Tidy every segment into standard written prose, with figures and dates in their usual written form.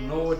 9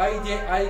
IJI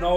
9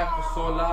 F-16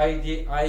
IJI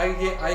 IJI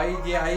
IJI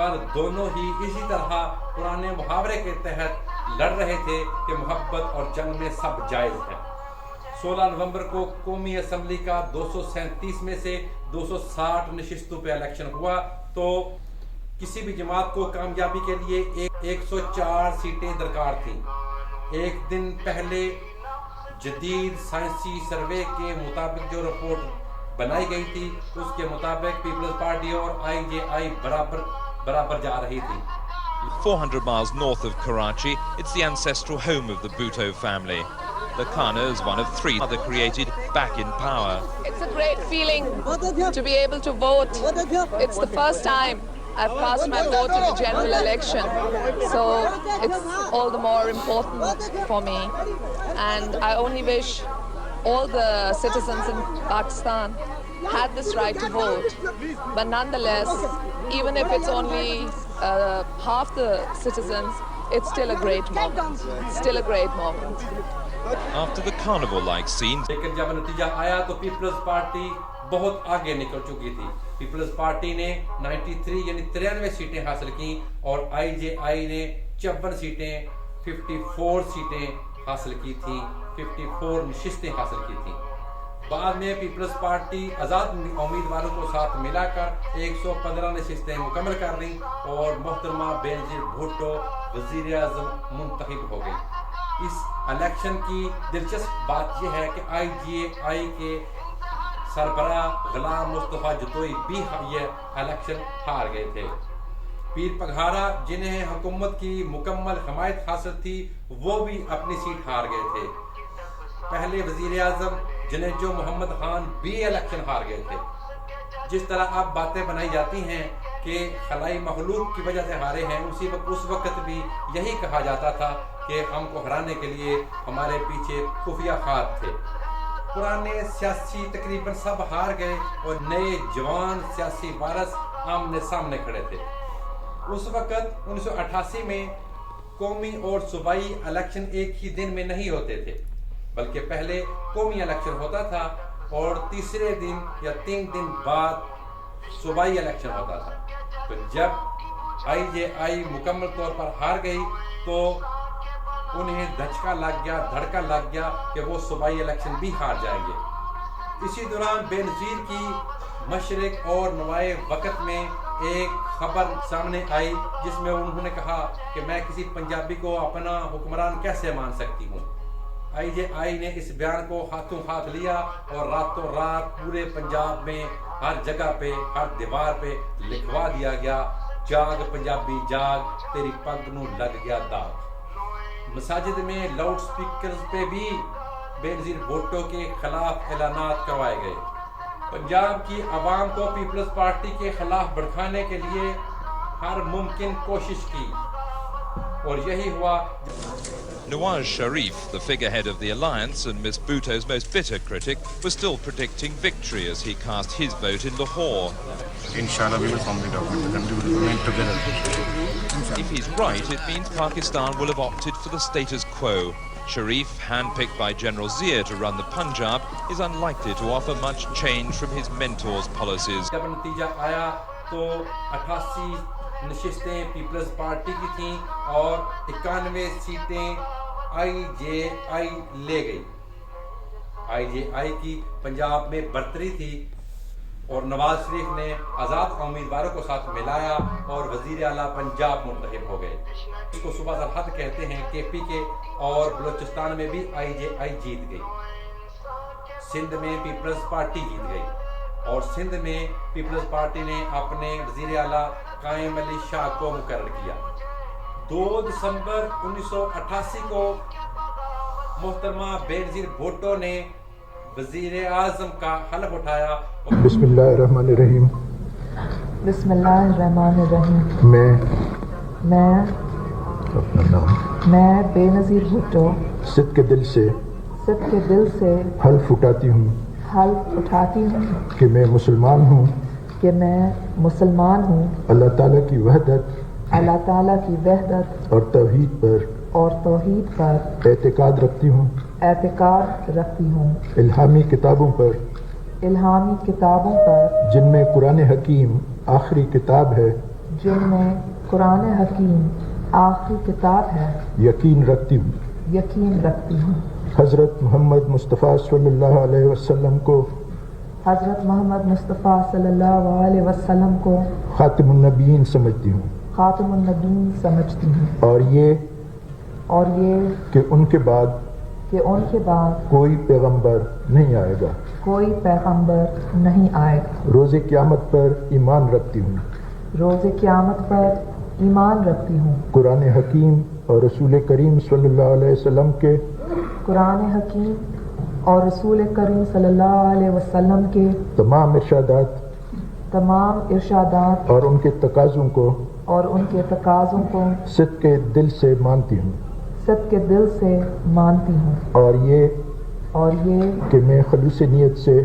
پر دونوں ہی اسی طرح پرانے محاورے کے تحت لڑ رہے تھے کہ محبت اور جنگ میں سب جائز ہے۔ 16 نومبر کو قومی اسمبلی کا 237 میں سے 260 نشستوں پہ الیکشن ہوا تو کسی بھی جماعت کو کامیابی کے لیے 104 سیٹیں درکار تھیں۔ ایک دن پہلے جدید سائنسی سروے کے مطابق جو رپورٹ بنائی گئی تھی اس کے مطابق پیپلز پارٹی اور IJI برابر جا رہی تھی۔ 400 miles north of Karachi, it's the ancestral home of the Bhutto family. Lakhana is one of 3 mother created back in power. It's a great feeling to be able to vote. It's the first time I've cast my vote in a general election, so it's all the more important for me. And I only wish all the citizens in Pakistan had this right to vote. But nonetheless, even if it's only half the citizens, it's still a great moment. Still a great moment. After the carnival-like scenes, لیکن جب نتیجہ آیا تو Peoples party بہت آگے نکل چکی تھی۔ پیپلز پارٹی نے 93 یعنی 93 سیٹیں حاصل کی اور IJI نے 54 سیٹیں 54 سیٹیں حاصل کی تھیں، 54 نشستیں حاصل کی تھیں۔ بعد میں پیپلز پارٹی آزاد امیدواروں کو ساتھ ملا کر 115 نشستیں مکمل کر لیں اور محترمہ بینظیر بھٹو وزیر اعظم منتخب ہو گئی۔ اس الیکشن کی دلچسپ بات یہ ہے کہ IJI کے سربراہ غلام مصطفیٰ جتوئی بھی یہ الیکشن ہار گئے تھے۔ پیر پگھارا جنہیں حکومت کی مکمل حمایت حاصل تھی وہ بھی اپنی سیٹ ہار گئے تھے۔ پہلے وزیر اعظم جنیجو محمد خان بھی الیکشن ہار گئے تھے۔ جس طرح اب باتیں بنائی جاتی ہیں کہ خلائی مخلوق کی وجہ سے ہارے ہیں، اس وقت بھی یہی کہا جاتا تھا کہ ہم کو ہرانے کے لیے ہمارے پیچھے خفیہ خات تھے۔ پرانے سیاسی تقریباً سب ہار گئے اور نئے جوان سیاسی وارث آمنے سامنے کھڑے تھے۔ اس وقت 1988 میں قومی اور صوبائی الیکشن ایک ہی دن میں نہیں ہوتے تھے، بلکہ پہلے قومی الیکشن ہوتا تھا اور تیسرے دن یا 3 دن بعد صوبائی الیکشن ہوتا تھا۔ تو جب IJI مکمل طور پر ہار گئی تو انہیں دھچکا لگ گیا کہ وہ صوبائی الیکشن بھی ہار جائیں گے۔ اسی دوران بے نظیر کی مشرق اور نوائے وقت میں ایک خبر سامنے آئی جس میں انہوں نے کہا کہ میں کسی پنجابی کو اپنا حکمران کیسے مان سکتی ہوں۔ IJI نے اس بیان کو ہاتھوں ہاتھ لیا اور راتوں رات پورے پنجاب میں ہر جگہ پہ ہر دیوار پہ لکھوا دیا گیا، جاگ پنجابی جاگ تیری پگ نو لگ گیا داغ۔ مساجد میں لاؤڈ سپیکرز پہ بھی بینظیر بھٹو کے خلاف اعلانات کروائے گئے۔ پنجاب کی عوام کو پیپلز پارٹی کے خلاف بھڑکانے کے لیے ہر ممکن کوشش کی اور یہی ہوا۔ Nawaz Sharif, the figurehead of the alliance and Miss Bhutto's most bitter critic, was still predicting victory as he cast his vote in Lahore. Inshallah, we will form the government. The country will remain together. If he's right, it means Pakistan will have opted for the status quo. Sharif, handpicked by General Zia to run the Punjab, is unlikely to offer much change from his mentor's policies. جب نتیجہ آیا تو 88 نشستیں Peoples party کی تھیں اور 91 سیٹیں IJI لے گئی۔ IJI کی پنجاب میں برتری تھی اور نواز شریف نے آزاد امیدواروں کو ساتھ ملایا اور وزیر اعلیٰ پنجاب منتخب ہو گئے۔ اس کو صوبہ سرحد کہتے ہیں۔ KPK اور بلوچستان میں بھی IJI جیت گئی۔ سندھ میں پیپلز پارٹی جیت گئی اور سندھ میں پیپلز پارٹی نے اپنے وزیر اعلیٰ قائم علی شاہ کو مقرر کیا۔ 2 دسمبر 1988 کو محترمہ بینظیر بھٹو نے وزیر اعظم کا حلف اٹھایا۔ بسم اللہ الرحمن الرحیم۔ بسم اللہ الرحمن الرحیم۔ میں اپنا نام میں بے نظیر بھٹو صدق کے دل سے حلف اٹھاتی ہوں کہ میں مسلمان ہوں اللہ تعالیٰ کی وحدت اور توحید پر اعتقاد رکھتی ہوں الہامی کتابوں پر جن میں قرآن حکیم آخری کتاب ہے جن میں قرآن حکیم آخری کتاب ہے یقین رکھتی ہوں یقین رکھتی ہوں حضرت محمد مصطفیٰ صلی اللہ علیہ وسلم کو حضرت محمد مصطفیٰ صلی اللہ علیہ وسلم کو خاتم النبیین سمجھتی ہوں خاتم النبیین سمجھتی ہوں اور یہ کہ ان کے بعد کوئی پیغمبر نہیں آئے گا کوئی پیغمبر نہیں آئے گا روز قیامت پر ایمان رکھتی ہوں روز قیامت پر ایمان رکھتی ہوں قرآن حکیم اور رسول کریم صلی اللہ علیہ وسلم کے قرآن حکیم اور رسول کریم صلی اللہ علیہ وسلم کے تمام ارشادات اور ان کے تقاضوں کو صدق کے دل سے مانتی ہوں صدق کے دل سے مانتی ہوں اور یہ کہ میں خلوص نیت سے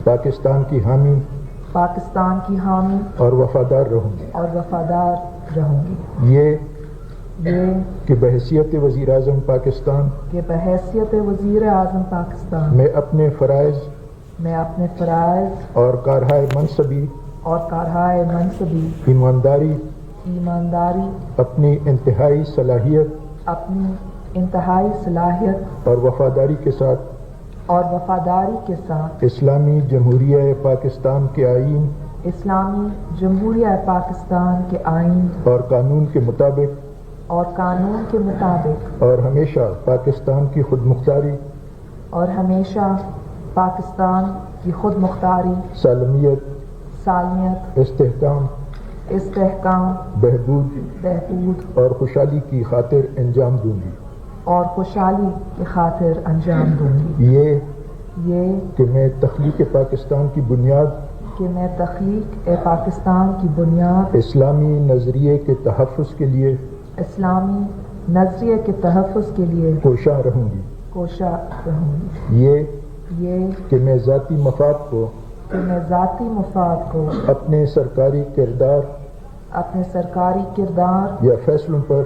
پاکستان کی حامی اور وفادار رہوں گی یہ کہ بحیثیت وزیر اعظم پاکستان میں اپنے فرائض اور کارہائے منصبی ایمانداری اپنی انتہائی صلاحیت اور وفاداری کے ساتھ اسلامی جمہوریہ پاکستان کے آئین اور قانون کے مطابق اور ہمیشہ پاکستان کی خود مختاری سالمیت استحکام بہبود اور خوشحالی کی خاطر انجام دوں گی یہ کہ میں تخلیق پاکستان کی بنیاد اسلامی نظریے کے تحفظ کے لیے کوشاں رہوں گی یہ کہ میں ذاتی مفاد کو اپنے سرکاری کردار یا فیصلوں پر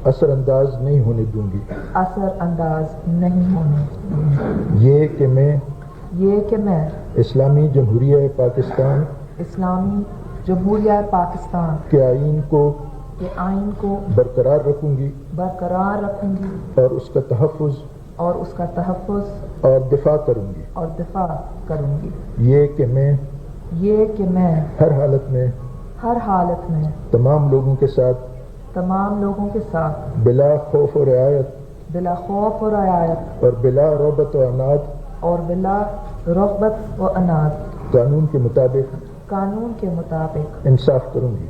اثر انداز نہیں ہونے دوں گی یہ کہ میں اسلامی جمہوریہ پاکستان کے آئین کو برقرار رکھوں گی اور اس کا تحفظ اور دفاع کروں گی یہ کہ میں ہر حالت میں تمام لوگوں کے ساتھ بلا خوف و رعایت اور بلا رغبت و عناد قانون کے مطابق انصاف کروں گی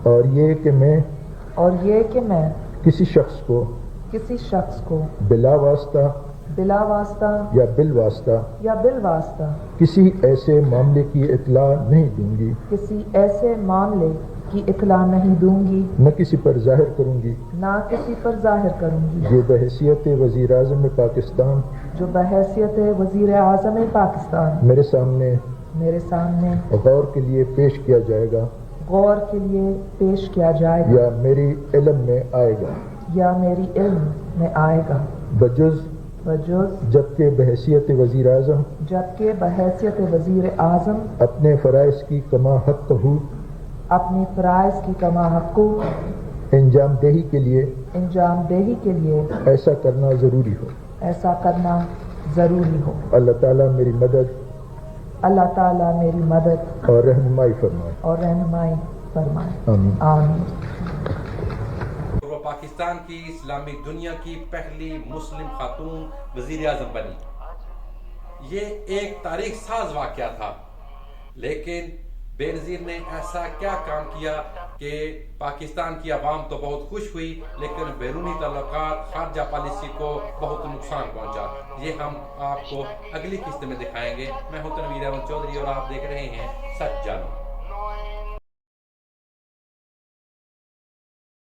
اور یہ کہ میں کسی شخص کو بلا واسطہ یا بالواسطہ کسی ایسے معاملے کی اطلاع نہیں دوں گی نہ کسی پر ظاہر کروں گی جو بحیثیت وزیر اعظم پاکستان میرے سامنے غور کے لیے پیش کیا جائے گا یا میری علم میں آئے گا بجز جبکہ بحیثیت وزیر اعظم اپنے فرائض کی کما حق انجام دہی کے لیے ایسا کرنا ضروری ہو اللہ تعالیٰ میری مدد اور رہنمائی فرمائے آمین وہ پاکستان کی اسلامی دنیا کی پہلی مسلم خاتون وزیر اعظم بنی۔ یہ ایک تاریخ ساز واقعہ تھا، لیکن بے نظیر نے ایسا کیا کام کیا کہ پاکستان کی عوام تو بہت خوش ہوئی، لیکن بیرونی تعلقات خارجہ پالیسی کو بہت نقصان پہنچا۔ یہ ہم آپ کو اگلی قسط میں دکھائیں گے۔ میں ہوں تنویر احمد چودھری اور آپ دیکھ رہے ہیں سچ جانو۔